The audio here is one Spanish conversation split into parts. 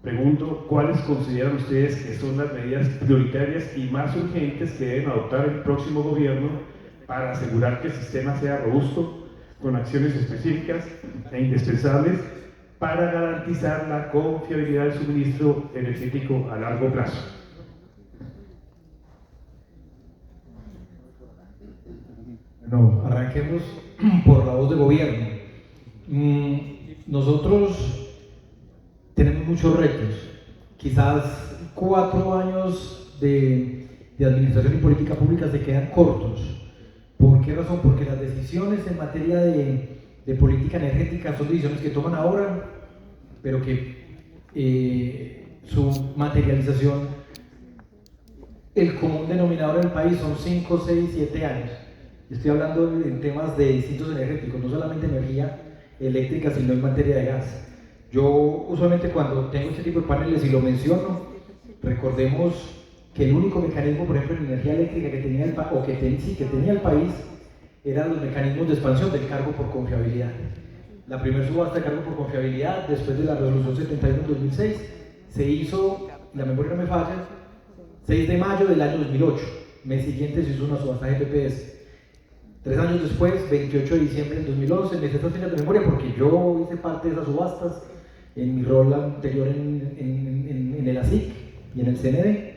Pregunto, ¿cuáles consideran ustedes que son las medidas prioritarias y más urgentes que deben adoptar el próximo gobierno para asegurar que el sistema sea robusto, con acciones específicas e indispensables para garantizar la confiabilidad del suministro energético a largo plazo? No, arranquemos por la voz de gobierno. Nosotros tenemos muchos retos, quizás 4 años de administración y política pública se quedan cortos. ¿Por qué razón? Porque las decisiones en materia de política energética son decisiones que toman ahora, pero que su materialización, el común denominador del país son 5, 6, 7 años. Estoy hablando en temas de distintos energéticos, no solamente energía eléctrica, sino en materia de gas. Yo usualmente cuando tengo este tipo de paneles y lo menciono, recordemos que el único mecanismo, por ejemplo, en energía eléctrica que tenía que tenía el país eran los mecanismos de expansión del cargo por confiabilidad. La primera subasta de cargo por confiabilidad, después de la resolución 71 en 2006, se hizo, la memoria no me falla, 6 de mayo del año 2008. Mes siguiente se hizo una subasta de GPS. 3 años después, 28 de diciembre del 2011, me sé estas fechas de memoria porque yo hice parte de esas subastas en mi rol anterior en el ASIC y en el CND.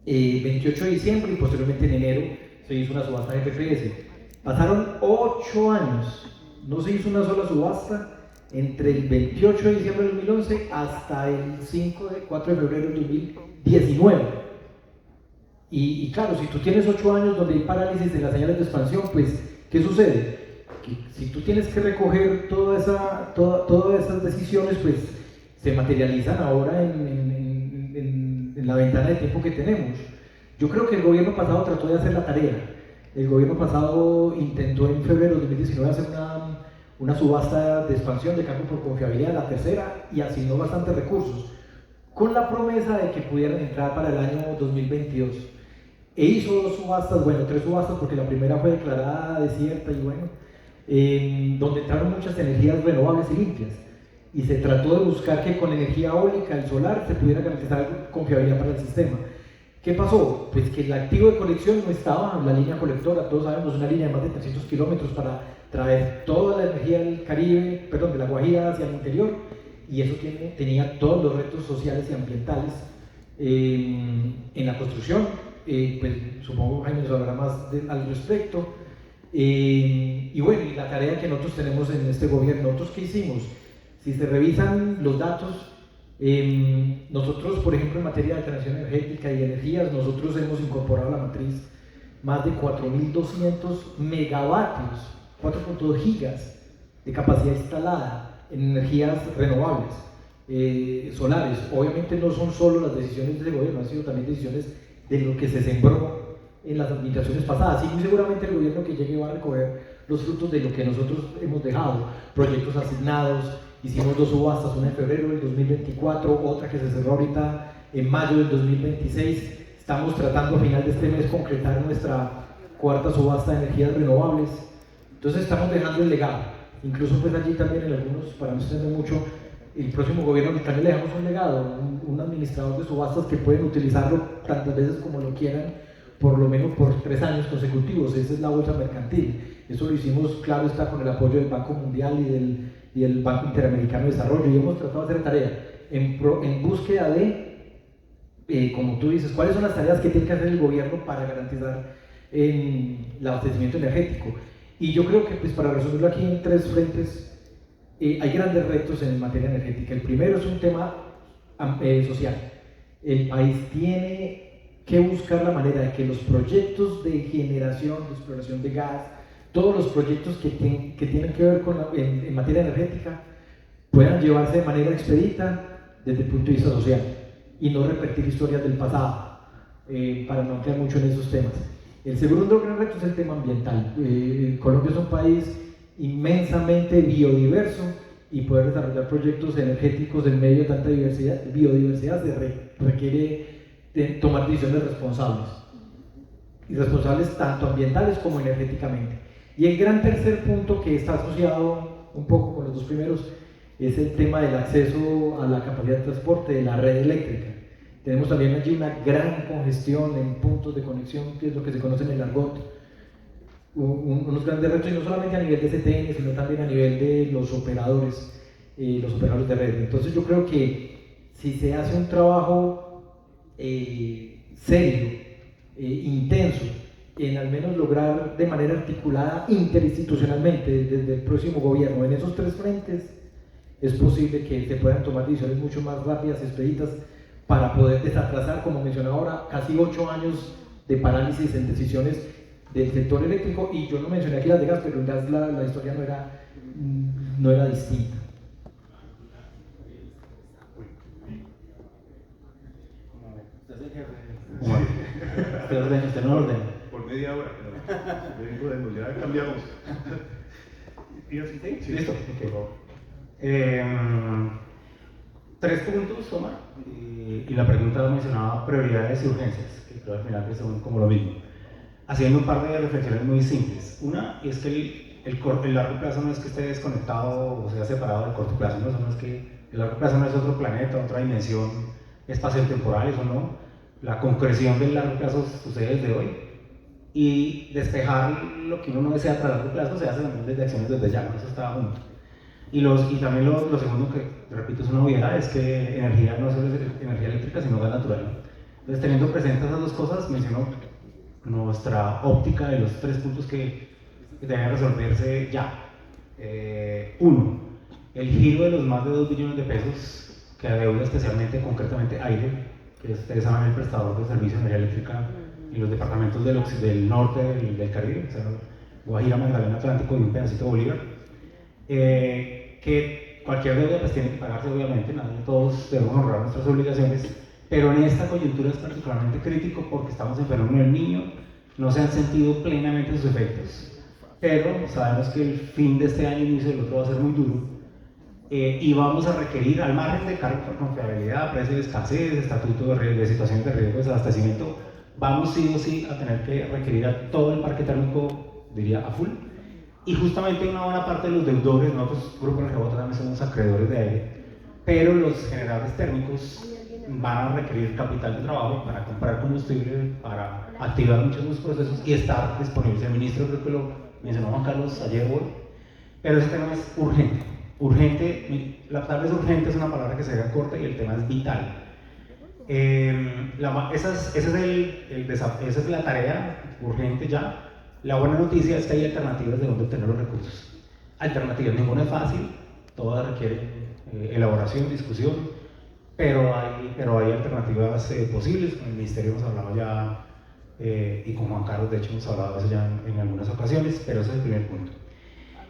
28 de diciembre y posteriormente en enero se hizo una subasta de FPS. Pasaron 8 años, no se hizo una sola subasta entre el 28 de diciembre del 2011 hasta el 4 de febrero del 2019. Y claro, si tú tienes 8 años donde hay parálisis de las señales de expansión, pues, ¿qué sucede? Que si tú tienes que recoger todas esas decisiones, pues se materializan ahora en la ventana de tiempo que tenemos. Yo creo que el gobierno pasado trató de hacer la tarea. El gobierno pasado intentó en febrero de 2019 hacer una subasta de expansión de cargo por confiabilidad, la tercera, y asignó bastantes recursos, con la promesa de que pudieran entrar para el año 2022. E hizo 2 subastas, bueno, 3 subastas, porque la primera fue declarada desierta y bueno, donde entraron muchas energías renovables y limpias. Y se trató de buscar que con energía eólica y solar se pudiera garantizar confiabilidad para el sistema. ¿Qué pasó? Pues que el activo de conexión no estaba en la línea colectora. Todos sabemos, una línea de más de 300 kilómetros para traer toda la energía del Caribe, perdón, de la Guajira hacia el interior, y eso tenía todos los retos sociales y ambientales en la construcción. Pues supongo que Jaime nos hablará más al respecto. Y bueno, y la tarea que nosotros tenemos en este gobierno, ¿nosotros qué hicimos? Si se revisan los datos, nosotros, por ejemplo, en materia de transición energética y energías, nosotros hemos incorporado a la matriz más de 4.200 megavatios, 4.2 gigas de capacidad instalada en energías renovables, solares. Obviamente no son solo las decisiones del gobierno, han sido también decisiones de lo que se sembró en las administraciones pasadas, y muy seguramente el gobierno que llegue va a recoger los frutos de lo que nosotros hemos dejado, proyectos asignados. Hicimos 2 subastas, una en febrero del 2024, otra que se cerró ahorita en mayo del 2026. Estamos tratando a final de este mes concretar nuestra 4ª subasta de energías renovables. Entonces estamos dejando el legado. Incluso pues allí también en algunos, para no extender mucho, el próximo gobierno también le dejamos un legado, un administrador de subastas que pueden utilizarlo tantas veces como lo quieran, por lo menos por 3 años consecutivos. Esa es la bolsa mercantil. Eso lo hicimos, claro está, con el apoyo del Banco Mundial y del Banco Interamericano de Desarrollo, y hemos tratado de hacer tarea en búsqueda de, como tú dices, cuáles son las tareas que tiene que hacer el gobierno para garantizar el abastecimiento energético. Y yo creo que, pues, para resumirlo aquí en 3 frentes, hay grandes retos en materia energética. El primero es un tema social. El país tiene que buscar la manera de que los proyectos de generación, de exploración de gas, todos los proyectos que tienen que ver con en materia energética puedan llevarse de manera expedita desde el punto de vista social y no repetir historias del pasado, para no entrar mucho en esos temas. El segundo gran reto es el tema ambiental. Colombia es un país inmensamente biodiverso, y poder desarrollar proyectos energéticos en medio de tanta biodiversidad se requiere tomar decisiones responsables, y responsables tanto ambientales como energéticamente. Y el gran tercer punto, que está asociado un poco con los 2 primeros, es el tema del acceso a la capacidad de transporte de la red eléctrica. Tenemos también allí una gran congestión en puntos de conexión, que es lo que se conoce en el argot, unos grandes retos, y no solamente a nivel de CTN, sino también a nivel de los operadores de red. Entonces yo creo que si se hace un trabajo serio, intenso, en al menos lograr de manera articulada interinstitucionalmente desde el próximo gobierno en esos tres frentes, es posible que se puedan tomar decisiones mucho más rápidas, expeditas, para poder desatrasar, como mencionaba ahora, casi 8 años de parálisis en decisiones del sector eléctrico. Y yo no mencioné aquí las de gas, pero en gas la historia no era distinta. Usted no ordena. Por media hora, pero ya cambiamos. ¿Y así? Sí, listo. Okay. Por favor. 3 puntos, Omar, y la pregunta mencionaba prioridades y urgencias, que creo al final que son como lo mismo. Haciendo un par de reflexiones muy simples. Una es que el largo plazo no es que esté desconectado o sea separado del corto plazo, no es que el largo plazo no es otro planeta, otra dimensión espacio-temporal, eso no. La concreción del largo plazo sucede desde hoy, y despejar lo que uno no desea para largo plazo se hace también desde acciones desde ya, eso está junto. Y también lo segundo, que repito es una obviedad, es que energía no solo es energía eléctrica, sino gas natural. Entonces, teniendo presentes esas dos cosas, menciono nuestra óptica de los 3 puntos que deben resolverse ya. Uno, el giro de los más de 2 billones de pesos que adeuda especialmente, concretamente AIRE, que ustedes saben, el prestador de servicio de energía eléctrica en los departamentos del norte del Caribe, o sea, Guajira, Magdalena, Atlántico y un pedacito de Bolívar. Que cualquier deuda pues tiene que pagarse, obviamente, todos debemos honrar nuestras obligaciones, pero en esta coyuntura es particularmente crítico porque estamos en fenómeno del Niño, no se han sentido plenamente sus efectos, pero sabemos que el fin de este año, inicio del otro, va a ser muy duro, y vamos a requerir, al margen de cargo por confiabilidad, precio de escasez, estatuto de situaciones de riesgo de desabastecimiento, vamos sí o sí a tener que requerir a todo el parque térmico, diría, a full. Y justamente una buena parte de los deudores, nosotros, Grupo Energía Bogotá, también somos acreedores de aire, pero los generadores térmicos van a requerir capital de trabajo para comprar combustible, para activar muchos de los procesos y estar disponibles. El ministro, creo que lo mencionó Juan Carlos ayer o hoy, pero ese tema es urgente. Urgente, la palabra es urgente, es una palabra que se queda corta y el tema es vital. Esa es la tarea urgente ya. La buena noticia es que hay alternativas de dónde obtener los recursos. Alternativas, ninguna es fácil, todas requieren elaboración, discusión, pero hay alternativas posibles. Con el Ministerio hemos hablado ya, y con Juan Carlos, de hecho, hemos hablado de eso ya en algunas ocasiones, pero ese es el primer punto.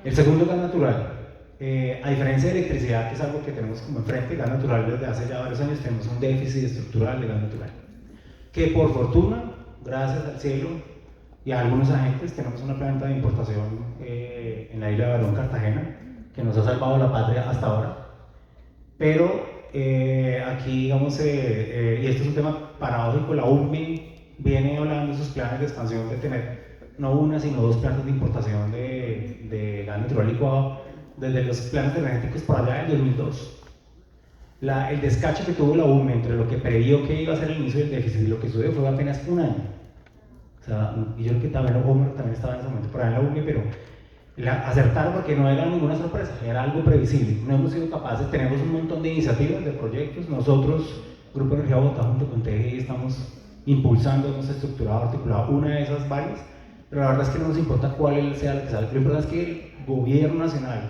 El segundo, gas natural. A diferencia de electricidad, que es algo que tenemos como enfrente, gas natural desde hace ya varios años tenemos un déficit estructural de gas natural, que por fortuna, gracias al cielo y a algunos agentes, tenemos una planta de importación en la isla de Barón, Cartagena, que nos ha salvado la patria hasta ahora. Pero aquí, digamos, y esto es un tema paradójico, la UME viene hablando de sus planes de expansión de tener no una, sino 2 plantas de importación de gas natural licuado desde los planes energéticos por allá del 2002. El descache que tuvo la UME entre lo que previó que iba a ser el inicio del déficit y lo que sucedió fue apenas un año. O sea, y yo creo que también Homer también estaba en ese momento por ahí en la UME, pero acertaron porque no era ninguna sorpresa, era algo previsible. No hemos sido capaces, tenemos un montón de iniciativas, de proyectos. Nosotros, Grupo Energía Bogotá, junto con TGI, estamos impulsando, hemos estructurado, articulado una de esas varias, pero la verdad es que no nos importa cuál sea la que sale. Lo importante es que el gobierno nacional,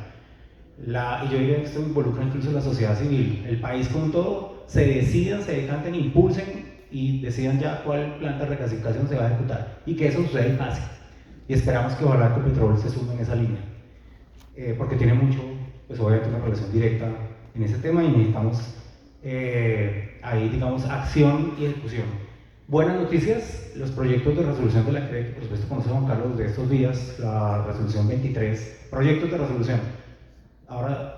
y yo diría que esto involucra incluso la sociedad civil, el país con todo, se decidan, se decanten, impulsen y decidan ya cuál planta de regasificación se va a ejecutar, y que eso suceda en fácil. Y esperamos que ojalá Ecopetrol se sume en esa línea, porque tiene mucho, pues obviamente una relación directa en ese tema, y necesitamos ahí, digamos, acción y ejecución. Buenas noticias, los proyectos de resolución de la CRE, por supuesto conoce Juan Carlos de estos días, la resolución 23, proyectos de resolución. Ahora,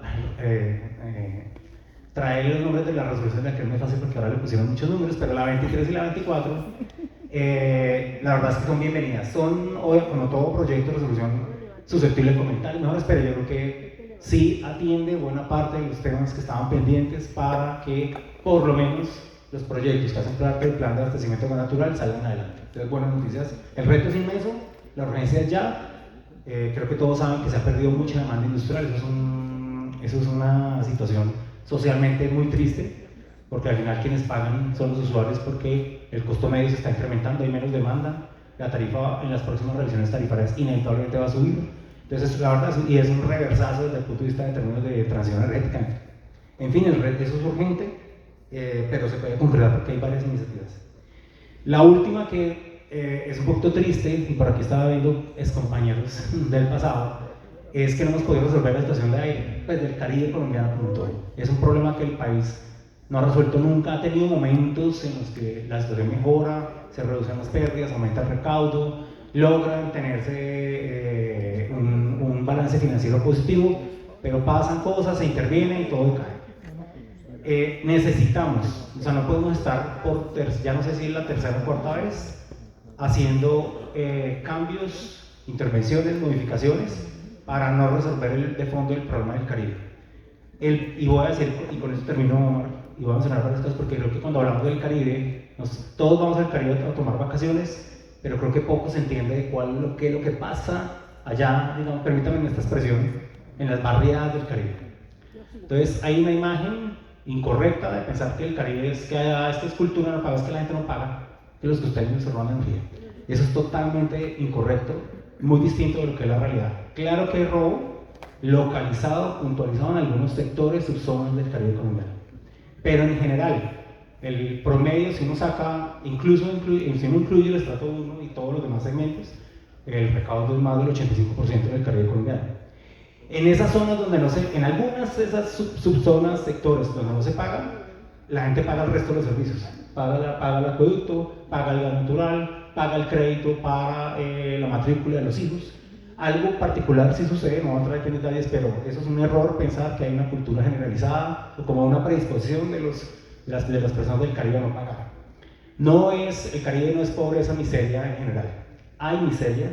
traer los nombres de la resolución de la CRE no es fácil porque ahora le pusieron muchos números, pero la 23 y la 24, la verdad es que son bienvenidas. Son, como todo proyecto de resolución, susceptible de comentarios. Mejor espere, yo creo que sí atiende buena parte de los temas que estaban pendientes para que por lo menos los proyectos que hacen parte del plan de abastecimiento de gas natural salgan adelante. Entonces, buenas noticias. El reto es inmenso, la urgencia es ya. Creo que todos saben que se ha perdido mucha demanda industrial. Eso es una situación socialmente muy triste, porque al final quienes pagan son los usuarios, porque el costo medio se está incrementando, hay menos demanda, la tarifa en las próximas revisiones tarifarias inevitablemente va a subir. Entonces, la verdad, y es un reversazo desde el punto de vista de términos de transición energética. En fin, eso es urgente, pero se puede concretar porque hay varias iniciativas. La última, que es un poquito triste, y por aquí estaba viendo compañeros del pasado, es que no hemos podido resolver la situación de aire, pues del Caribe colombiano como todo. Es un problema que el país no ha resuelto nunca, ha tenido momentos en los que la situación mejora, se reducen las pérdidas, aumenta el recaudo, logran tenerse un balance financiero positivo, pero pasan cosas, se interviene y todo cae. Necesitamos, o sea, no podemos estar ya no sé si es la tercera o cuarta vez, haciendo cambios, intervenciones, modificaciones para no resolver de fondo el problema del Caribe. Y voy a decir, y con eso termino, Omar, y voy a mencionar varias cosas, porque creo que cuando hablamos del Caribe, todos vamos al Caribe a tomar vacaciones, pero creo que poco se entiende de lo que pasa allá, digamos, permítanme esta expresión, en las barriadas del Caribe. Entonces hay una imagen incorrecta de pensar que el Caribe es que esta es cultura, no paga, es que la gente no paga, que los costeños se roban energía. Eso es totalmente incorrecto, muy distinto de lo que es la realidad. Claro que hay robo localizado, puntualizado en algunos sectores, subzonas del Caribe colombiano, pero en general, el promedio, si uno saca, incluso si uno incluye el estrato 1 y todos los demás segmentos, el recaudo es más del 85% del Caribe colombiano. En esas zonas donde no se, en algunas de esas subzonas, sectores donde no se paga, la gente paga el resto de los servicios. Paga el acueducto, paga el gas natural, paga el crédito para la matrícula de los hijos. Algo particular sí sucede, no voy a entrar aquí en detalles, pero eso es un error pensar que hay una cultura generalizada o como una predisposición de las personas del Caribe a no pagar. El Caribe no es pobreza, miseria en general. Hay miseria,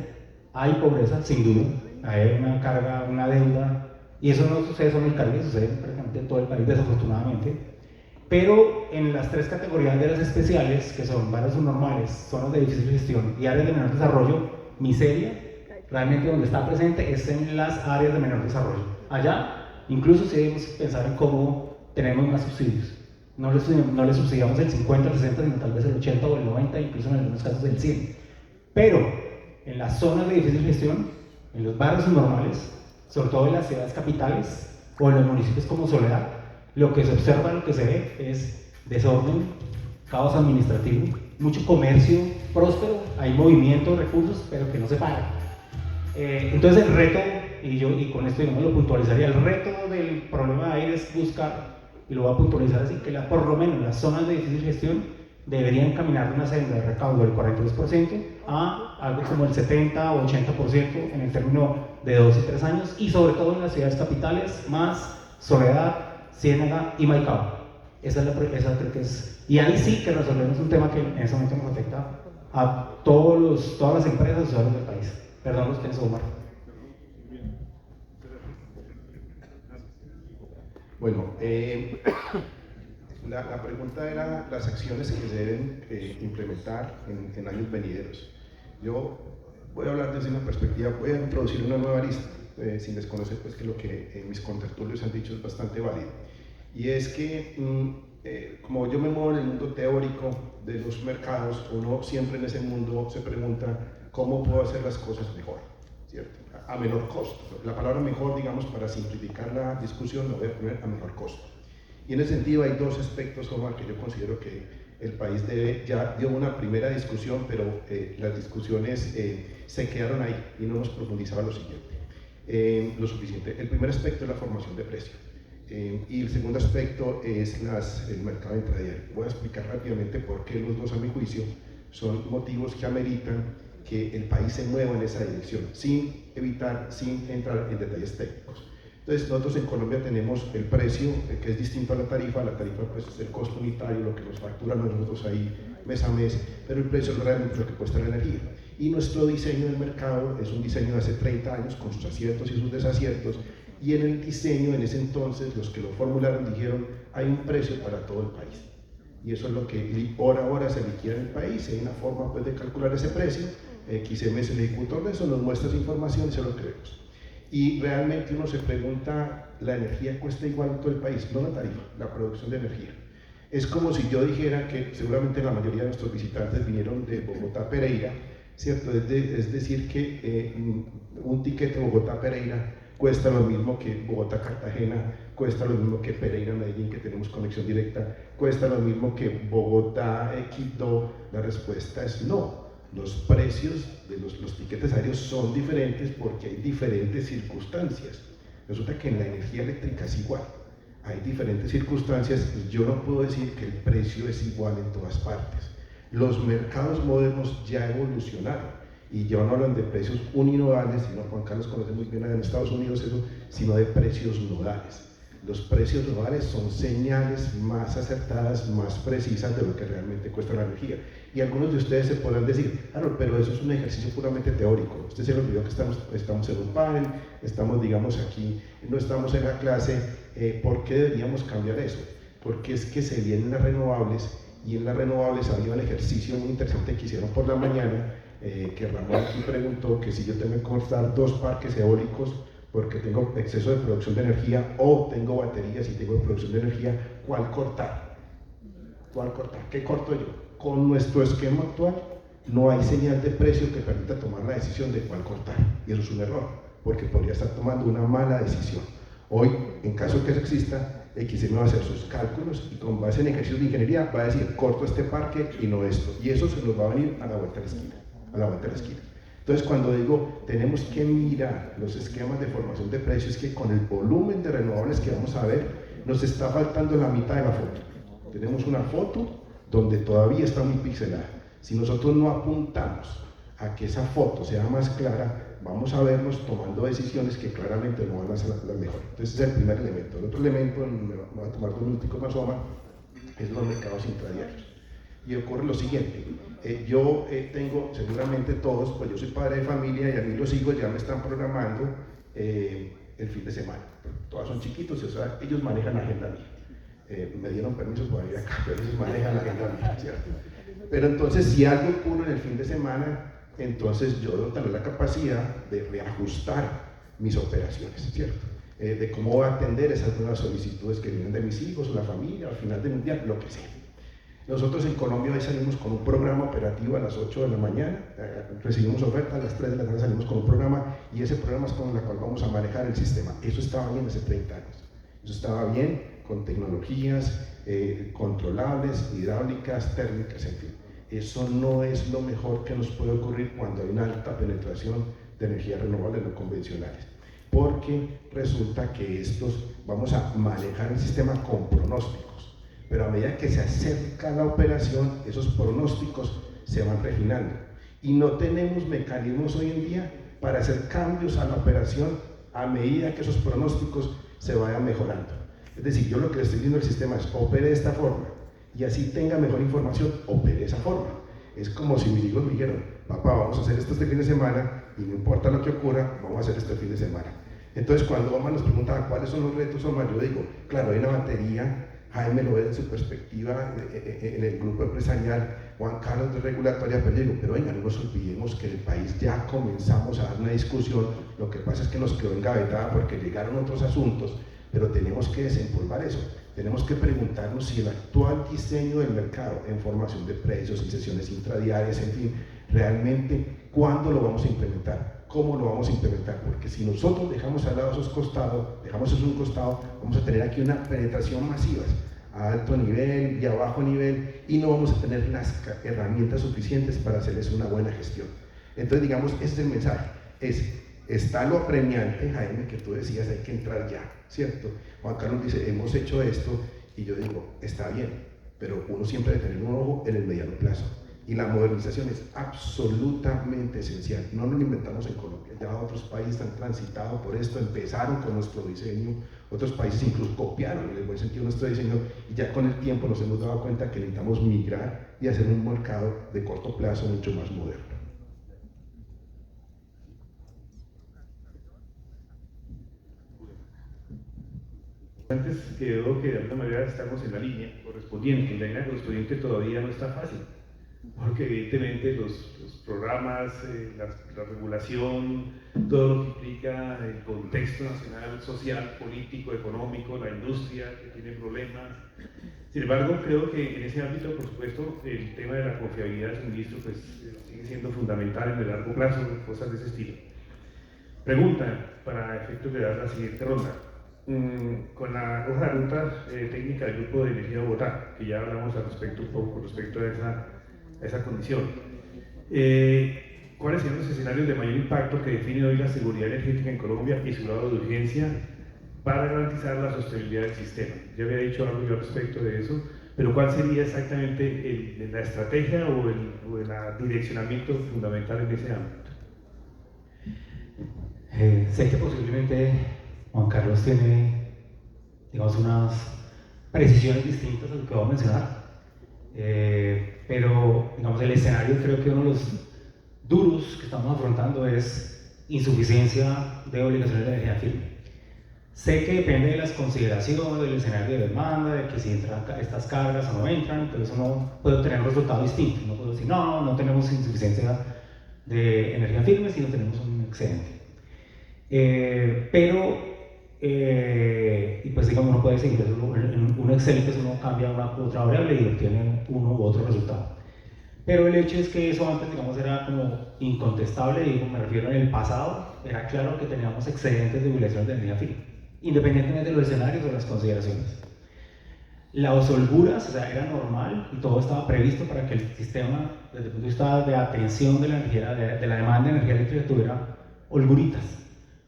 hay pobreza, sin duda, hay una carga, una deuda, y eso no sucede solo en el Caribe, sucede prácticamente en todo el país, desafortunadamente. Pero en las tres categorías de las especiales, que son barrios subnormales, zonas de difícil gestión y áreas de menor desarrollo, miseria, realmente donde está presente es en las áreas de menor desarrollo. Allá, incluso si debemos pensar en cómo tenemos más subsidios. No les subsidiamos el 50, el 60, sino tal vez el 80 o el 90, incluso en algunos casos el 100. Pero en las zonas de difícil gestión, en los barrios subnormales, sobre todo en las ciudades capitales o en los municipios como Soledad, lo que se observa, lo que se ve es desorden, caos administrativo, mucho comercio próspero, hay movimiento de recursos, pero que no se paga. Entonces el reto, y con esto digamos, lo puntualizaría, el reto del problema de aire es buscar, y lo voy a puntualizar así, que por lo menos las zonas de difícil gestión deberían caminar de una senda de recaudo del 42% a algo como el 70 o 80% en el término de 2 y 3 años, y sobre todo en las ciudades capitales, más Soledad, Ciénaga y Maicao. Esa creo que es, y ahí sí que resolvemos un tema que en ese momento nos afecta a todas las empresas y usuarios del país. Perdón, los tenés, Omar. Bueno, la pregunta era las acciones que se deben implementar en años venideros. Yo voy a hablar desde una perspectiva, voy a introducir una nueva lista, sin desconocer pues, que lo que mis contertulios han dicho es bastante válido. Y es que, como yo me muevo en el mundo teórico de los mercados, uno siempre en ese mundo se pregunta cómo puedo hacer las cosas mejor, ¿cierto? A menor costo. La palabra mejor, digamos, para simplificar la discusión, lo voy a poner a menor costo. Y en ese sentido hay dos aspectos, Omar, que yo considero que el país ya dio una primera discusión, pero las discusiones se quedaron ahí y no hemos profundizado lo siguiente, lo suficiente. El primer aspecto es la formación de precio. Y el segundo aspecto es el mercado intradiario. Voy a explicar rápidamente por qué los dos, a mi juicio, son motivos que ameritan que el país se mueva en esa dirección, sin entrar en detalles técnicos. Entonces, nosotros en Colombia tenemos el precio, que es distinto a la tarifa pues es el costo unitario, lo que nos facturan nosotros ahí mes a mes, pero el precio es realmente lo que cuesta la energía. Y nuestro diseño del mercado es un diseño de hace 30 años, con sus aciertos y sus desaciertos, Y en el diseño, en ese entonces, los que lo formularon dijeron, hay un precio para todo el país. Y eso es lo que hora a hora se liquida en el país, hay una forma pues, de calcular ese precio, XM es el ejecutor de eso, nos muestra esa información y se lo creemos. Y realmente uno se pregunta, ¿la energía cuesta igual en todo el país? No la tarifa, la producción de energía. Es como si yo dijera que seguramente la mayoría de nuestros visitantes vinieron de Bogotá a Pereira, ¿cierto? Es decir que un ticket de Bogotá a Pereira cuesta lo mismo que Bogotá-Cartagena, cuesta lo mismo que Pereira-Medellín, que tenemos conexión directa, cuesta lo mismo que Bogotá-Quito. La respuesta es no. Los precios de los tiquetes aéreos son diferentes porque hay diferentes circunstancias. Resulta que en la energía eléctrica es igual. Hay diferentes circunstancias y yo no puedo decir que el precio es igual en todas partes. Los mercados modernos ya evolucionaron y ya no hablan de precios uninodales, sino Juan Carlos conoce muy bien en Estados Unidos eso, sino de precios nodales. Los precios nodales son señales más acertadas, más precisas de lo que realmente cuesta la energía. Y algunos de ustedes se podrán decir, claro, pero eso es un ejercicio puramente teórico. Usted se le olvidó que estamos en un panel, estamos, digamos, aquí, no estamos en la clase. ¿Por qué deberíamos cambiar eso? Porque es que se vienen las renovables y en las renovables había un ejercicio muy interesante que hicieron por la mañana, que Ramón aquí preguntó que si yo tengo que cortar 2 parques eólicos porque tengo exceso de producción de energía o tengo baterías y tengo producción de energía, ¿cuál cortar? ¿Cuál cortar? ¿Qué corto yo? Con nuestro esquema actual no hay señal de precio que permita tomar la decisión de cuál cortar, y eso es un error, porque podría estar tomando una mala decisión. Hoy, en caso que eso exista, XM va a hacer sus cálculos y con base en ejercicios de ingeniería va a decir, corto este parque y no esto, y eso se nos va a venir a la vuelta de la esquina, a la vuelta de la esquina. Entonces, cuando digo, tenemos que mirar los esquemas de formación de precios, es que con el volumen de renovables que vamos a ver, nos está faltando la mitad de la foto. Tenemos una foto donde todavía está muy pixelada. Si nosotros no apuntamos a que esa foto sea más clara, vamos a vernos tomando decisiones que claramente no van a ser las mejores. Entonces, ese es el primer elemento. El otro elemento, me voy a tomar 2 minuticos más o más, es los mercados intradiarios. Y ocurre lo siguiente, yo tengo, seguramente todos, pues yo soy padre de familia y a mí los hijos ya me están programando el fin de semana. Todas son chiquitos, o sea, ellos manejan la agenda mía. Me dieron permiso para ir acá, pero ellos manejan la agenda mía, ¿cierto? Pero entonces, si algo ocurre en el fin de semana, entonces yo debo tener la capacidad de reajustar mis operaciones, ¿cierto? De cómo voy a atender esas nuevas solicitudes que vienen de mis hijos, la familia, al final del día, lo que sea. Nosotros en Colombia hoy salimos con un programa operativo a las 8 de la mañana, recibimos oferta, a las 3 de la tarde salimos con un programa y ese programa es con el cual vamos a manejar el sistema. Eso estaba bien hace 30 años, eso estaba bien con tecnologías controlables, hidráulicas, térmicas, en fin. Eso no es lo mejor que nos puede ocurrir cuando hay una alta penetración de energías renovables no convencionales, porque resulta que vamos a manejar el sistema con pronósticos. Pero a medida que se acerca la operación, esos pronósticos se van refinando. Y no tenemos mecanismos hoy en día para hacer cambios a la operación a medida que esos pronósticos se vayan mejorando. Es decir, yo lo que le estoy diciendo al sistema es, opere de esta forma, y así tenga mejor información, opere de esa forma. Es como si mis hijos me dijeron, papá, vamos a hacer esto este fin de semana, y no importa lo que ocurra, vamos a hacer esto el fin de semana. Entonces, cuando Omar nos preguntaba cuáles son los retos, Omar, yo digo, claro, hay una batería. Jaime lo ve desde su perspectiva en el grupo empresarial, Juan Carlos de regulatoria, pero digo, pero venga, no nos olvidemos que en el país ya comenzamos a dar una discusión, lo que pasa es que nos quedó engavetada porque llegaron otros asuntos, pero tenemos que desempolvar eso, tenemos que preguntarnos si el actual diseño del mercado en formación de precios, en sesiones intradiarias, en fin, realmente, ¿cuándo lo vamos a implementar? ¿Cómo lo vamos a implementar? Porque si nosotros dejamos al lado esos costados, dejamos eso a un costado, vamos a tener aquí una penetración masiva a alto nivel y a bajo nivel y no vamos a tener las herramientas suficientes para hacerles una buena gestión. Entonces, digamos, ese es el mensaje, está lo apremiante, Jaime, que tú decías, hay que entrar ya, ¿cierto? Juan Carlos dice, hemos hecho esto, y yo digo, está bien, pero uno siempre debe tener un ojo en el mediano plazo. Y la modernización es absolutamente esencial. No nos lo inventamos en Colombia, ya otros países han transitado por esto, empezaron con nuestro diseño, otros países incluso copiaron en el buen sentido nuestro diseño, y ya con el tiempo nos hemos dado cuenta que necesitamos migrar y hacer un mercado de corto plazo mucho más moderno. Antes quedó que de alguna manera estamos en la línea correspondiente, y la línea correspondiente todavía no está fácil, porque evidentemente los programas, la regulación, todo lo que implica el contexto nacional, social, político, económico, la industria que tiene problemas. Sin embargo, creo que en ese ámbito, por supuesto, el tema de la confiabilidad del suministro pues, sigue siendo fundamental en el largo plazo, cosas de ese estilo. Pregunta, para efectos de dar la siguiente ronda. Con la hoja de ruta técnica del Grupo de Energía de Bogotá, que ya hablamos al respecto un poco con respecto a esa condición. ¿Cuáles son los escenarios de mayor impacto que define hoy la seguridad energética en Colombia y su grado de urgencia para garantizar la sostenibilidad del sistema? Ya había dicho algo yo al respecto de eso, pero ¿cuál sería exactamente la estrategia o el direccionamiento fundamental en ese ámbito? Sé que posiblemente Juan Carlos tiene, digamos, unas precisiones distintas a lo que voy a mencionar, pero, digamos, el escenario creo que uno de los duros que estamos afrontando es insuficiencia de obligaciones de energía firme. Sé que depende de las consideraciones, del escenario de demanda, de que si entran estas cargas o no entran, entonces uno puede obtener un resultado distinto. Uno puede decir, no tenemos insuficiencia de energía firme, sino tenemos un excedente. Y pues digamos, uno puede seguir en un Excel, pues uno cambia una u otra variable y obtiene uno u otro resultado. Pero el hecho es que eso antes, digamos, era como incontestable, y me refiero en el pasado, era claro que teníamos excedentes de obligaciones de energía firme, independientemente de los escenarios o las consideraciones. Las holguras, o sea, era normal y todo estaba previsto para que el sistema, desde el punto de vista de atención de la energía, de la demanda de energía eléctrica, tuviera holguritas.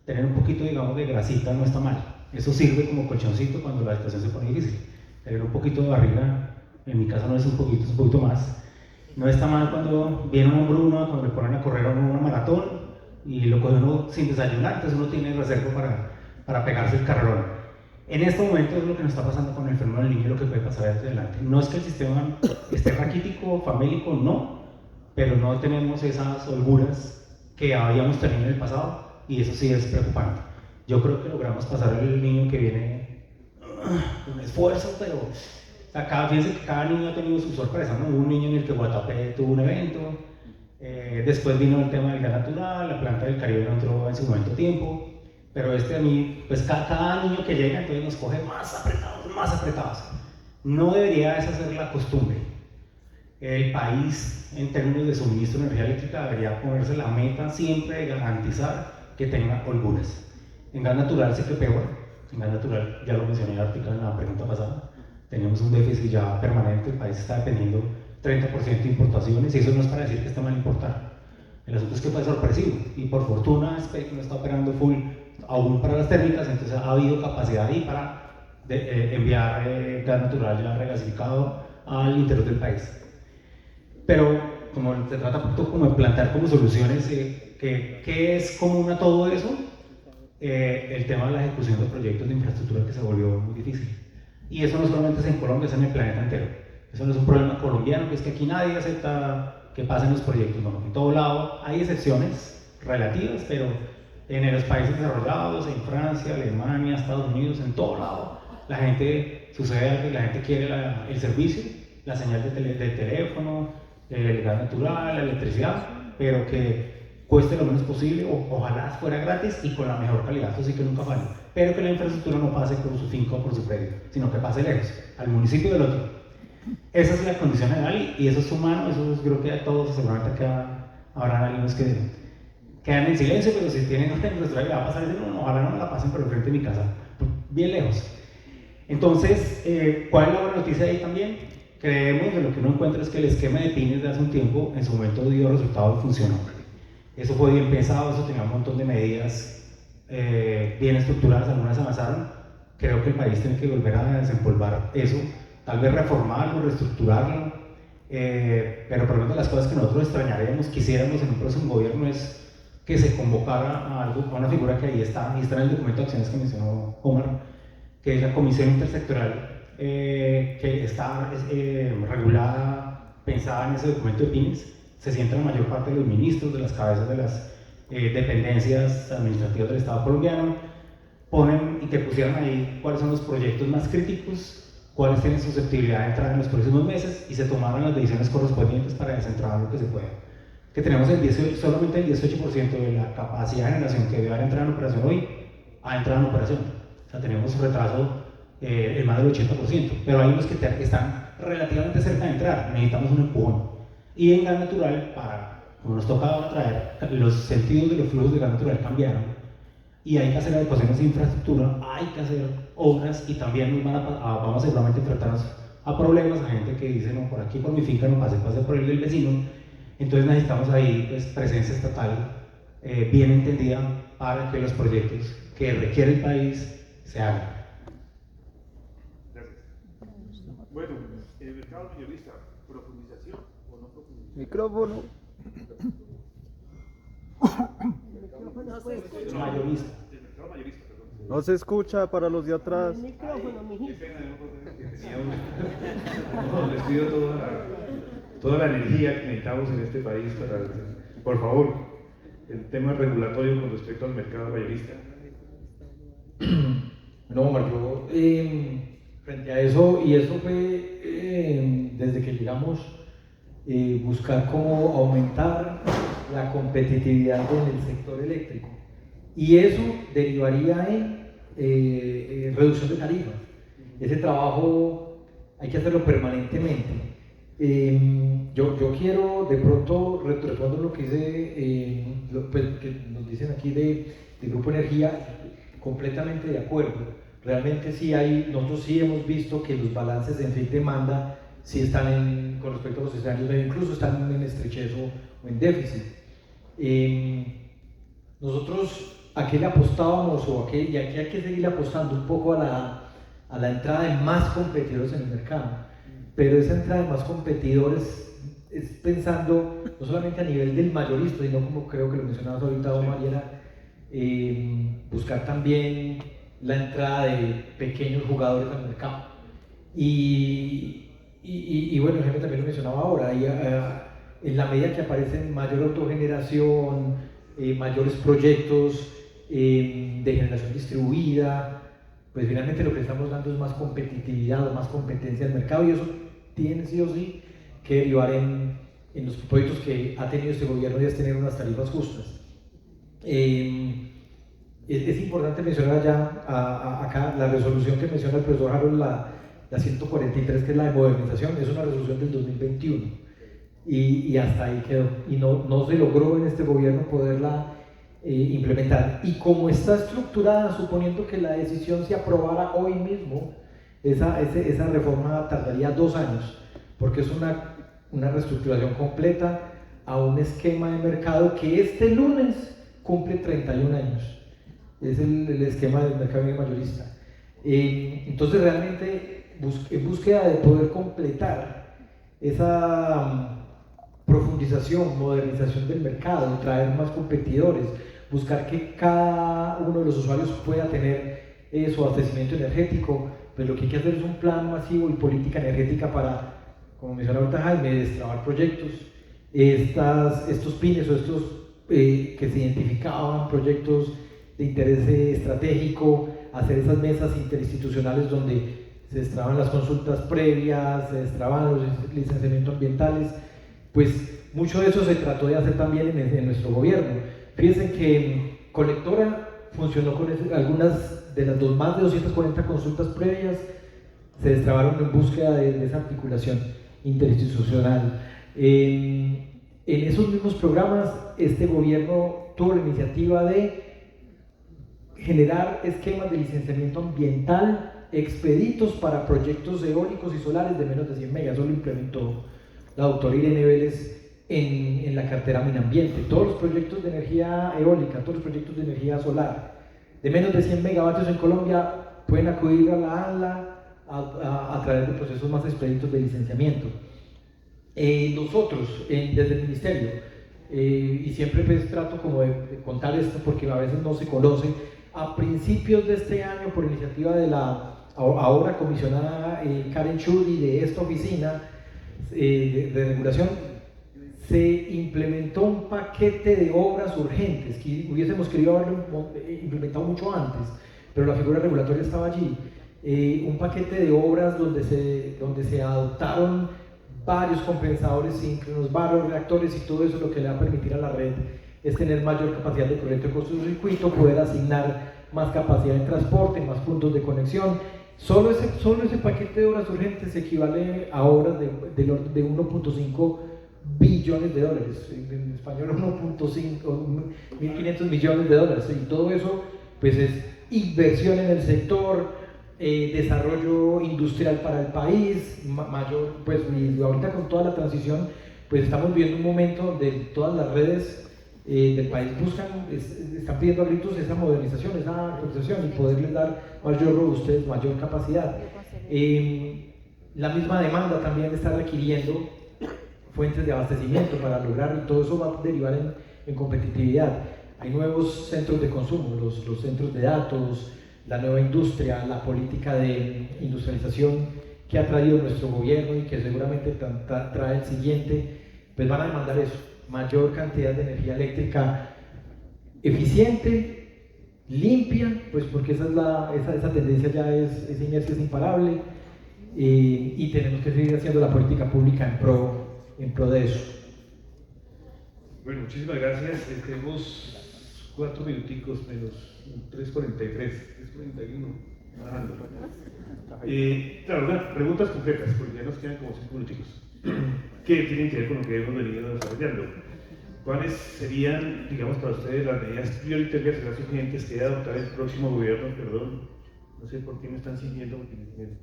Tener un poquito, digamos, de grasita no está mal. Eso sirve como colchoncito cuando la situación se pone difícil. Tener un poquito de barriga, en mi caso no es un poquito, es un poquito más. No está mal cuando viene una hambruna, cuando le ponen a correr a uno una maratón y lo coge uno sin desayunar, entonces uno tiene reserva para pegarse el carrerón. En este momento es lo que nos está pasando con el fenómeno del Niño y lo que puede pasar hacia adelante. No es que el sistema esté raquítico, famélico, no, pero no tenemos esas holguras que habíamos tenido en el pasado, y eso sí es preocupante. Yo creo que logramos pasar el Niño que viene con esfuerzo, pero o sea, fíjense que cada niño ha tenido su sorpresa, ¿no? Hubo un niño en el que Guatapé tuvo un evento, después vino el tema del gas natural, la planta del Caribe no entró en su momento a tiempo, pero a mí, pues cada niño que llega entonces nos coge más apretados. No debería esa ser la costumbre. El país, en términos de suministro de energía eléctrica, debería ponerse la meta siempre de garantizar que tenga holguras. En gas natural sí que peor. En gas natural, ya lo mencioné en el artículo en la pregunta pasada, tenemos un déficit ya permanente, el país está dependiendo 30% de importaciones, y eso no es para decir que está mal importar. El asunto es que fue sorpresivo, y por fortuna SPEC no está operando full aún para las térmicas, entonces ha habido capacidad ahí para enviar gas natural ya regasificado al interior del país. Pero como se trata como de plantear como soluciones, ¿qué es común a todo eso? El tema de la ejecución de proyectos de infraestructura, que se volvió muy difícil. Y eso no solamente es en Colombia, es en el planeta entero. Eso no es un problema colombiano, que es que aquí nadie acepta que pasen los proyectos. No, en todo lado hay excepciones relativas, pero en los países desarrollados, en Francia, Alemania, Estados Unidos, en todo lado, la gente sucede algo, la gente quiere el servicio, la señal de teléfono, el gas natural, la electricidad, pero que cueste lo menos posible, ojalá fuera gratis y con la mejor calidad, eso sí que nunca falla, pero que la infraestructura no pase por su finca o por su predio, sino que pase lejos, al municipio del otro. Esa es la condición general, y eso es humano, eso es, creo que a todos seguramente habrán algunos que quedan en silencio, pero si tienen una infraestructura que va a pasar, dicen, no, ojalá no me la pasen por el frente de mi casa, bien lejos. Entonces, ¿cuál es la buena noticia ahí también? Creemos que lo que uno encuentra es que el esquema de pines de hace un tiempo en su momento dio resultados y funcionó. Eso fue bien pensado, eso tenía un montón de medidas bien estructuradas, algunas avanzaron. Creo que el país tiene que volver a desempolvar eso, tal vez reformarlo, reestructurarlo, pero por lo menos las cosas que nosotros extrañaremos, quisiéramos en un próximo gobierno, es que se convocara a una figura que ahí está, y está en el documento de acciones que mencionó Omar, que es la Comisión Intersectorial, que está regulada, pensada en ese documento de PINES. Se sientan la mayor parte de los ministros, de las cabezas de las dependencias administrativas del Estado colombiano, ponen y que pusieran ahí cuáles son los proyectos más críticos, cuáles tienen susceptibilidad de entrar en los próximos meses y se tomaron las decisiones correspondientes para desentrar lo que se pueda. Que tenemos solamente el 18% de la capacidad de generación que debe haber entrado en operación hoy ha entrado en operación. O sea, tenemos retraso en más del 80%, pero hay unos que están relativamente cerca de entrar, necesitamos un empujón. Y en gas natural, como nos toca ahora traer, los sentidos de los flujos de gas natural cambiaron y hay que hacer adecuaciones de infraestructura, hay que hacer obras y también vamos a seguramente enfrentarnos a problemas, a gente que dice, no, por aquí por mi finca no pase por el del vecino. Entonces necesitamos ahí pues, presencia estatal bien entendida para que los proyectos que requiere el país se hagan. Gracias. Bueno, el mercado mayorista, ¿profundización o no profundización? Micrófono. Mayorista. El mercado mayorista, perdón. No se escucha para los de atrás. Qué pena, no, les pido toda la energía que necesitamos en este país para, por favor, el tema regulatorio con respecto al mercado mayorista. No, Omar, yo frente a eso, y eso fue desde que llegamos, buscar cómo aumentar la competitividad en el sector eléctrico. Y eso derivaría en reducción de tarifas. Ese trabajo hay que hacerlo permanentemente. Yo quiero, de pronto, retomando lo que dice, pues, que nos dicen aquí de Grupo Energía, completamente de acuerdo. Realmente sí nosotros sí hemos visto que los balances en demanda sí están con respecto a los escenarios, incluso están en estrechez o en déficit. Nosotros a qué le apostábamos y aquí hay que seguir apostando un poco a la entrada de más competidores en el mercado, pero esa entrada de más competidores es pensando no solamente a nivel del mayorista, sino como creo que lo mencionabas ahorita, Omar, era buscar también la entrada de pequeños jugadores al mercado. Y bueno, Jaime también lo mencionaba ahora, en la medida que aparecen mayor autogeneración, mayores proyectos de generación distribuida, pues finalmente lo que estamos dando es más competitividad o más competencia al mercado, y eso tiene sí o sí que derivar en los proyectos que ha tenido este gobierno, y es tener unas tarifas justas. Es importante mencionar ya acá la resolución que menciona el profesor Harold, la 143, que es la de modernización, es una resolución del 2021 y hasta ahí quedó, y no se logró en este gobierno poderla implementar. Y como está estructurada, suponiendo que la decisión se aprobara hoy mismo, esa reforma tardaría 2 años, porque es una reestructuración completa a un esquema de mercado que este lunes cumple 31 años. Es el esquema del mercado mayorista. Entonces realmente en búsqueda de poder completar esa profundización, modernización del mercado, traer más competidores, buscar que cada uno de los usuarios pueda tener su abastecimiento energético, pues lo que hay que hacer es un plan masivo y política energética para, como mencionaba ahorita Jaime, destrabar proyectos. Estos pines o estos que se identificaban proyectos de interés estratégico, hacer esas mesas interinstitucionales donde se destraban las consultas previas, se destraban los licenciamientos ambientales, pues mucho de eso se trató de hacer también en nuestro gobierno. Fíjense que Colectora funcionó con algunas de las más de 240 consultas previas, se destrabaron en búsqueda de esa articulación interinstitucional. En esos mismos programas, este gobierno tuvo la iniciativa de generar esquemas de licenciamiento ambiental expeditos para proyectos eólicos y solares de menos de 100 megas. Eso lo implementó la doctora Irene Vélez en la cartera Minambiente. Todos los proyectos de energía eólica, todos los proyectos de energía solar de menos de 100 megavatios en Colombia pueden acudir a la ANLA a través de procesos más expeditos de licenciamiento. Nosotros, desde el Ministerio, y siempre pues trato como de contar esto porque a veces no se conoce, a principios de este año, por iniciativa de la ahora comisionada Karen Churi de esta oficina de regulación, se implementó un paquete de obras urgentes que hubiésemos querido haberlo implementado mucho antes, pero la figura regulatoria estaba allí. Un paquete de obras donde se adoptaron varios compensadores síncronos, varios reactores y todo eso lo que le va a permitir a la red es tener mayor capacidad de corriente de cortocircuito, poder asignar más capacidad de transporte, más puntos de conexión. Solo ese paquete de obras urgentes equivale a obras de 1.5 billones de dólares, en español 1.500 millones de dólares, y todo eso pues es inversión en el sector, desarrollo industrial para el país, mayor, pues y ahorita con toda la transición pues estamos viendo un momento donde todas las redes del país están pidiendo a gritos esa modernización, esa actualización y poderles dar mayor robustez, mayor capacidad. La misma demanda también está requiriendo fuentes de abastecimiento para lograrlo y todo eso va a derivar en competitividad. Hay nuevos centros de consumo, los centros de datos, la nueva industria, la política de industrialización que ha traído nuestro gobierno y que seguramente trae el siguiente, pues van a demandar eso, mayor cantidad de energía eléctrica eficiente, limpia, pues porque esa tendencia ya esa inercia es imparable, y tenemos que seguir haciendo la política pública en pro de eso. Bueno, muchísimas gracias. Tenemos 4 minuticos menos 3:41. Claro, preguntas concretas, porque ya nos quedan como 5 minuticos, que tienen que ver con lo que hemos venido desarrollando. ¿Cuáles serían, digamos, para ustedes las medidas prioritarias y las urgentes que debe adoptar el próximo gobierno? Perdón, no sé por qué me están siguiendo, porque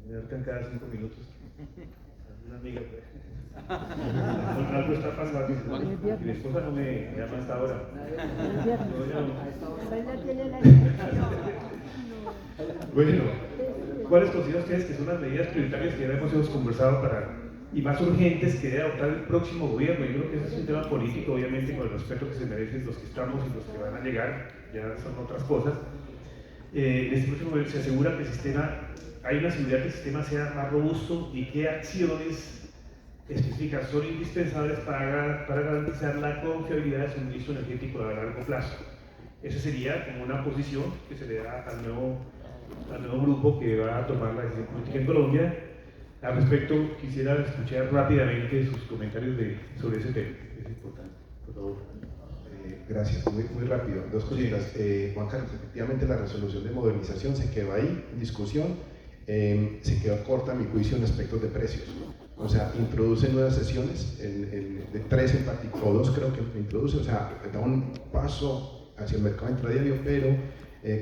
me marcan cada 5 minutos. Una amiga, algo está pasando. Mi esposa no me llama hasta ahora. Bueno, ¿cuáles consideran ustedes que son las medidas prioritarias que ya hemos conversado y más urgentes que debe adoptar el próximo gobierno? Yo creo que ese es un tema político, obviamente, con el respeto que se merecen los que estamos y los que van a llegar, ya son otras cosas. En este próximo gobierno se asegura que hay una seguridad que el sistema sea más robusto y qué acciones específicas son indispensables para garantizar la confiabilidad del suministro energético a largo plazo. Esa sería como una posición que se le da al nuevo grupo que va a tomar la decisión política en Colombia. Al respecto, quisiera escuchar rápidamente sus comentarios sobre ese tema. Es importante, por favor. Gracias, muy rápido. Dos cositas. Juan Carlos, efectivamente la resolución de modernización se quedó ahí en discusión. Se quedó corta, a mi juicio, en aspectos de precios. O sea, introduce nuevas sesiones, de 3 en particular, o 2 creo que introduce, o sea, da un paso hacia el mercado intradiario, pero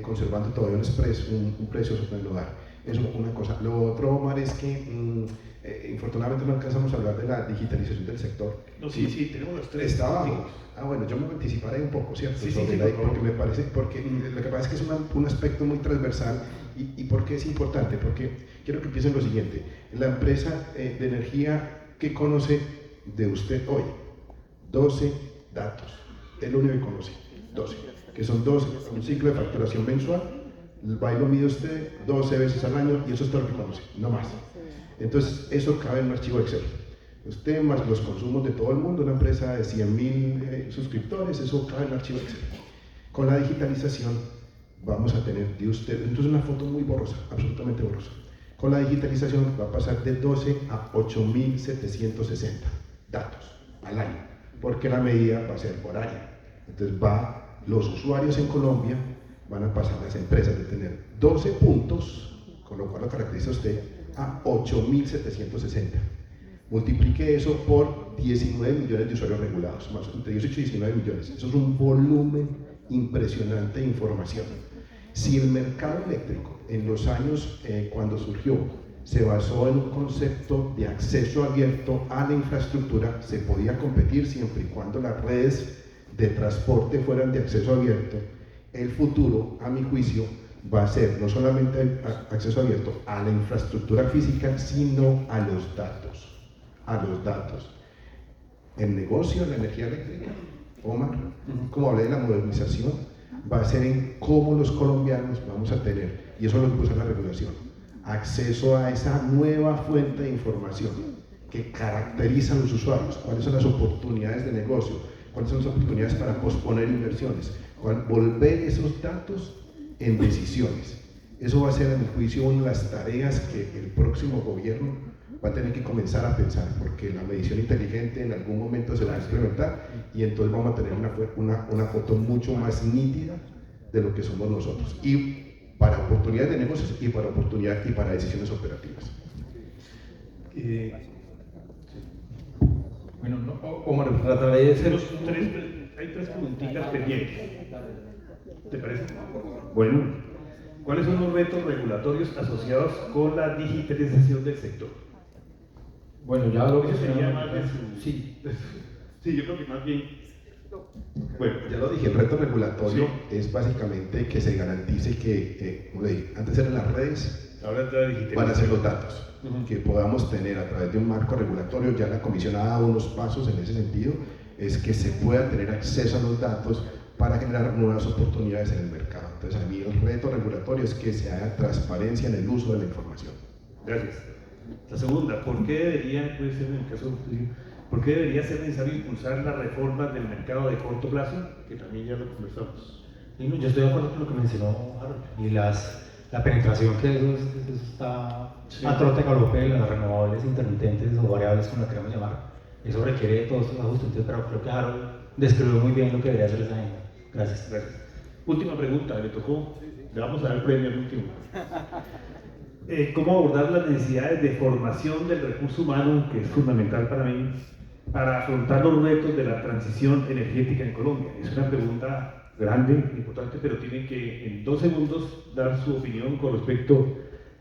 conservando todavía un precio sobre el hogar. Eso es una cosa. Lo otro, Omar, es que infortunadamente no alcanzamos a hablar de la digitalización del sector. No, sí, tenemos los 3. Está abajo. Bueno, yo me anticiparé un poco, ¿cierto? Sí, porque me parece, porque lo que pasa es que es un aspecto muy transversal. ¿Y por qué es importante? Porque quiero que piensen lo siguiente: la empresa de energía que conoce de usted hoy, 12 datos, es lo único que conoce, 12, que son 12, un ciclo de facturación mensual, va y lo mide usted 12 veces al año y eso es todo lo que conoce, no más. Entonces eso cabe en un archivo Excel. Usted más los consumos de todo el mundo, una empresa de 100.000 suscriptores, eso cabe en un archivo Excel. Con la digitalización vamos a tener de usted, entonces una foto muy borrosa, absolutamente borrosa. Con la digitalización va a pasar de 12 a 8.760 datos al año, porque la medida va a ser por área. Entonces los usuarios en Colombia van a pasar, las empresas, de tener 12 puntos, con lo cual lo caracteriza usted, a 8.760. Multiplique eso por 19 millones de usuarios regulados, más entre 18 y 19 millones. Eso es un volumen impresionante de información. Si el mercado eléctrico en los años cuando surgió se basó en un concepto de acceso abierto a la infraestructura, se podía competir siempre y cuando las redes de transporte fueran de acceso abierto. El futuro, a mi juicio, va a ser no solamente acceso abierto a la infraestructura física, sino a los datos. El negocio de la energía eléctrica, Omar, como hablé de la modernización, va a ser en cómo los colombianos vamos a tener, y eso lo impulsa la regulación, acceso a esa nueva fuente de información que caracteriza a los usuarios, cuáles son las oportunidades de negocio, cuáles son las oportunidades para posponer inversiones, volver esos datos en decisiones. Eso va a ser, a mi juicio, una de las tareas que el próximo gobierno va a tener que comenzar a pensar, porque la medición inteligente en algún momento se va a implementar y entonces vamos a tener una foto mucho más nítida de lo que somos nosotros, y para oportunidades de negocios y para oportunidades y para decisiones operativas. Bueno, Omar, trataré de ser... Hay tres preguntitas pendientes. ¿Te parece? Bueno, ¿cuáles son los retos regulatorios asociados con la digitalización del sector? Bueno, ya lo Eso sería más de su... Sí. Sí, yo creo que más bien... Bueno, Ya lo dije, el reto regulatorio es básicamente que se garantice que, como le dije, antes eran las redes, ahora es la digitalización. van a ser los datos, que podamos tener a través de un marco regulatorio. Ya la Comisión ha dado unos pasos en ese sentido, es que se pueda tener acceso a los datos para generar nuevas oportunidades en el mercado. Entonces, a mí el reto regulatorio es que se haga transparencia en el uso de la información. Gracias. La segunda, ¿por qué debería, puede ser en el caso tuyo, por qué debería ser necesario impulsar las reformas del mercado de corto plazo? Que también ya lo conversamos. Y no, yo estoy de acuerdo con lo que mencionó Harold, y la penetración que eso está a trote galope de las renovables intermitentes o variables, como la queramos llamar. Eso requiere de todos estos ajustes, pero creo que Harold describió muy bien lo que debería hacer esa agenda. Gracias. Gracias. Última pregunta, le tocó, le vamos a dar el premio al último. ¿Cómo abordar las necesidades de formación del recurso humano, que es fundamental para mí, para afrontar los retos de la transición energética en Colombia? Es una pregunta grande, importante, pero tiene que en 2 segundos dar su opinión con respecto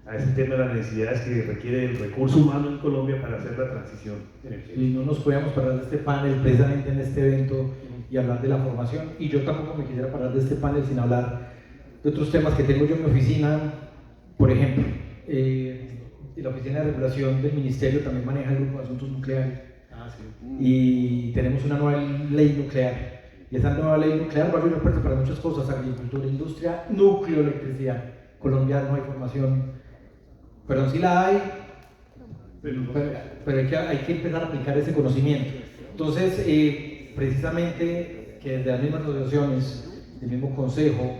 a ese tema de las necesidades que requiere el recurso humano en Colombia para hacer la transición energética. Y no nos podíamos parar de este panel precisamente en este evento y hablar de la formación, y yo tampoco me quisiera parar de este panel sin hablar de otros temas que tengo yo en mi oficina. Por ejemplo, la Oficina de Regulación del Ministerio también maneja el grupo de asuntos nucleares, y tenemos una nueva ley nuclear, y esa nueva ley nuclear va a abrir puertas para muchas cosas: agricultura, industria, núcleo, electricidad. Colombia no hay formación, perdón, sí la hay, pero hay que empezar a aplicar ese conocimiento. Entonces, precisamente que desde las mismas asociaciones, del mismo consejo,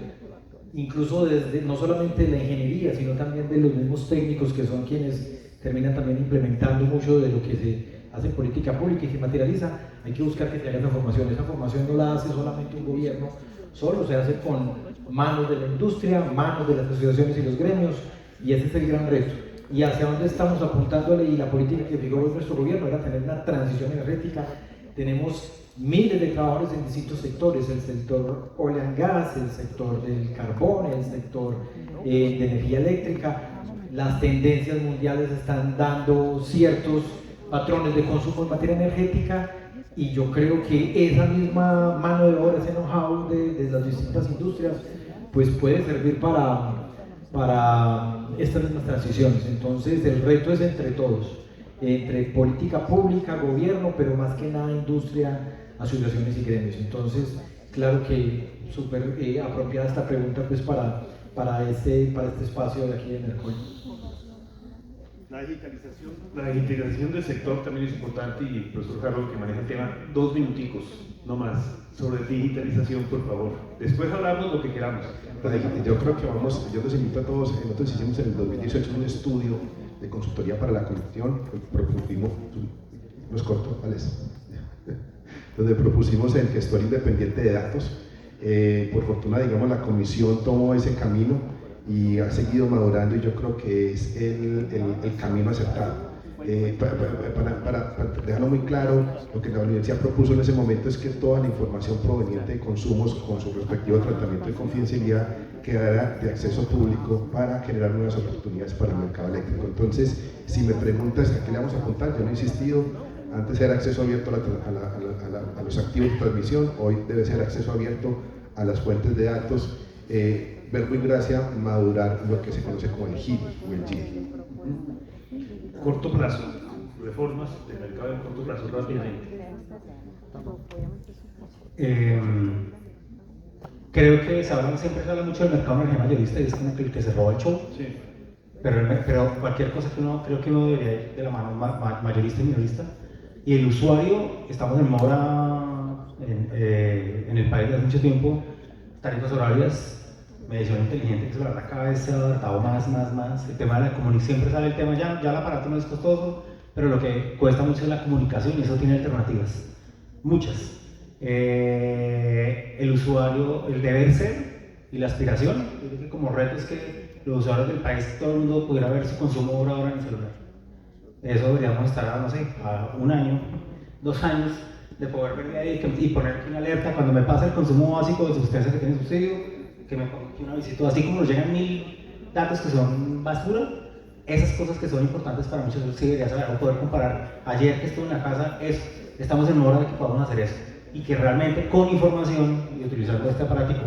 incluso desde no solamente la ingeniería, sino también de los mismos técnicos, que son quienes terminan también implementando mucho de lo que se hace en política pública y se materializa, hay que buscar que se haga esa formación. Esa formación no la hace solamente un gobierno, solo se hace con manos de la industria, manos de las asociaciones y los gremios, y ese es el gran reto. Y hacia dónde estamos apuntándole, y la política que fijó nuestro gobierno era tener una transición energética. Tenemos miles de trabajadores en distintos sectores: el sector oil and gas, el sector del carbón, el sector de energía eléctrica. Las tendencias mundiales están dando ciertos patrones de consumo en materia energética, y yo creo que esa misma mano de obra, ese know-how de las distintas industrias, pues puede servir para estas mismas transiciones. Entonces, el reto es entre todos, entre política pública, gobierno, pero más que nada industria, asociaciones y gremios. Entonces, claro que súper apropiada esta pregunta, pues para este espacio de aquí de Mercoy. La digitalización del sector también es importante, y el profesor Carlos, que maneja el tema, 2 minuticos, no más, sobre digitalización, por favor. Después hablamos lo que queramos. Yo creo que yo los invito a todos. Nosotros hicimos en el 2018 un estudio de consultoría para la construcción, donde propusimos el gestor independiente de datos. Por fortuna, digamos, la comisión tomó ese camino y ha seguido madurando, y yo creo que es el camino acertado. Para dejarlo muy claro, lo que la universidad propuso en ese momento es que toda la información proveniente de consumos, con su respectivo tratamiento de confidencialidad, quedara de acceso público para generar nuevas oportunidades para el mercado eléctrico. Entonces, si me preguntas a qué le vamos a apuntar, yo no he insistido. Antes era acceso abierto a los activos de transmisión, hoy debe ser acceso abierto a las fuentes de datos. Verbo y Gracia, madurar lo que se conoce como el GID o el GID. Corto plazo, reformas del mercado de corto plazo, rápidamente. Creo que siempre se habla mucho del mercado de energía mayorista, y es como que el que se roba el show. Sí. Pero cualquier cosa creo que uno debería ir de la mano mayorista y minorista. Y el usuario, estamos en mora en el país desde hace mucho tiempo, tarifas horarias medición inteligente, que eso la verdad cada vez se ha adaptado más. El tema de la comunicación, siempre sale el tema, ya el aparato no es costoso, pero lo que cuesta mucho es la comunicación y eso tiene alternativas, muchas. El usuario, el deber ser y la aspiración, yo creo que como reto es que los usuarios del país, todo el mundo pudiera ver su consumo hora a hora en el celular. Eso deberíamos estar a, no sé, a 1 año, 2 años de poder venir ahí y poner una alerta cuando me pasa el consumo básico de sustancia que tiene subsidio, que me ponga aquí una visita, así como nos llegan 1000 datos que son basura, esas cosas que son importantes para muchos sí debería saber, poder comparar. Ayer que estuve en la casa, estamos en hora de que podamos hacer eso y que realmente con información y utilizando este aparatico,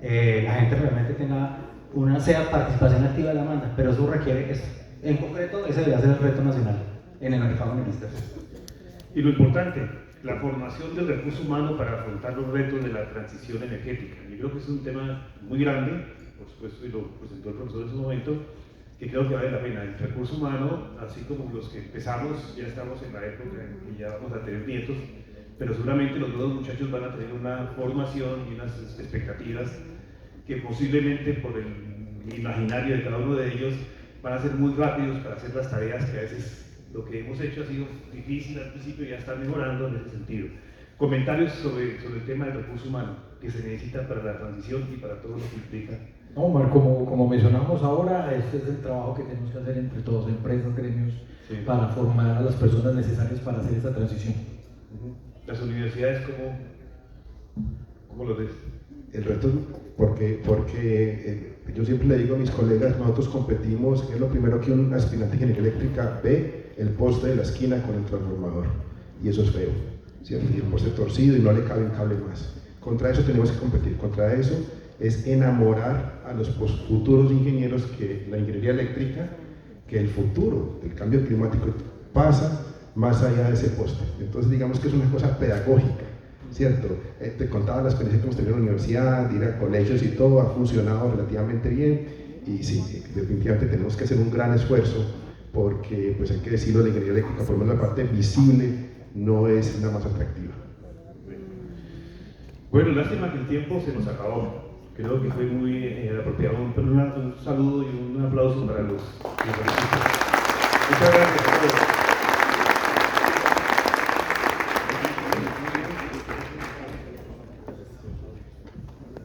la gente realmente tenga una participación activa de la demanda, pero eso requiere eso. En concreto, ese debería ser el reto nacional en el mercado minorista. Y lo importante, la formación del recurso humano para afrontar los retos de la transición energética. Yo creo que es un tema muy grande, por supuesto, y lo presentó el profesor en su momento, que creo que vale la pena. El recurso humano, así como los que empezamos, ya estamos en la época en que ya vamos a tener nietos, pero seguramente los nuevos muchachos van a tener una formación y unas expectativas que posiblemente por el imaginario de cada uno de ellos van a ser muy rápidos para hacer las tareas que a veces lo que hemos hecho ha sido difícil al principio y ya está mejorando en ese sentido. Comentarios sobre el tema del recurso humano que se necesita para la transición y para todo lo que implica. No, Omar, como mencionamos ahora, este es el trabajo que tenemos que hacer entre todos, empresas, gremios, Sí. para formar a las personas necesarias para hacer esa transición. Las universidades, ¿cómo lo ves? El reto, porque yo siempre le digo a mis colegas, nosotros competimos, es lo primero que un aspirante de ingeniería eléctrica ve, el poste de la esquina con el transformador, y eso es feo, ¿cierto? Y el poste torcido y no le cabe un cable más. Contra eso tenemos que competir, contra eso es enamorar a los futuros ingenieros que la ingeniería eléctrica, que el futuro del cambio climático pasa más allá de ese poste. Entonces digamos que es una cosa pedagógica, ¿cierto? Te contaba la experiencia que hemos tenido en la universidad, de ir a colegios y todo, ha funcionado relativamente bien y sí, definitivamente tenemos que hacer un gran esfuerzo porque, pues hay que decirlo, la ingeniería eléctrica, por lo menos la parte visible, no es la más atractiva. Bueno, lástima que el tiempo se nos acabó. Creo que fue muy apropiado. Un saludo y un aplauso para los. Muchas gracias.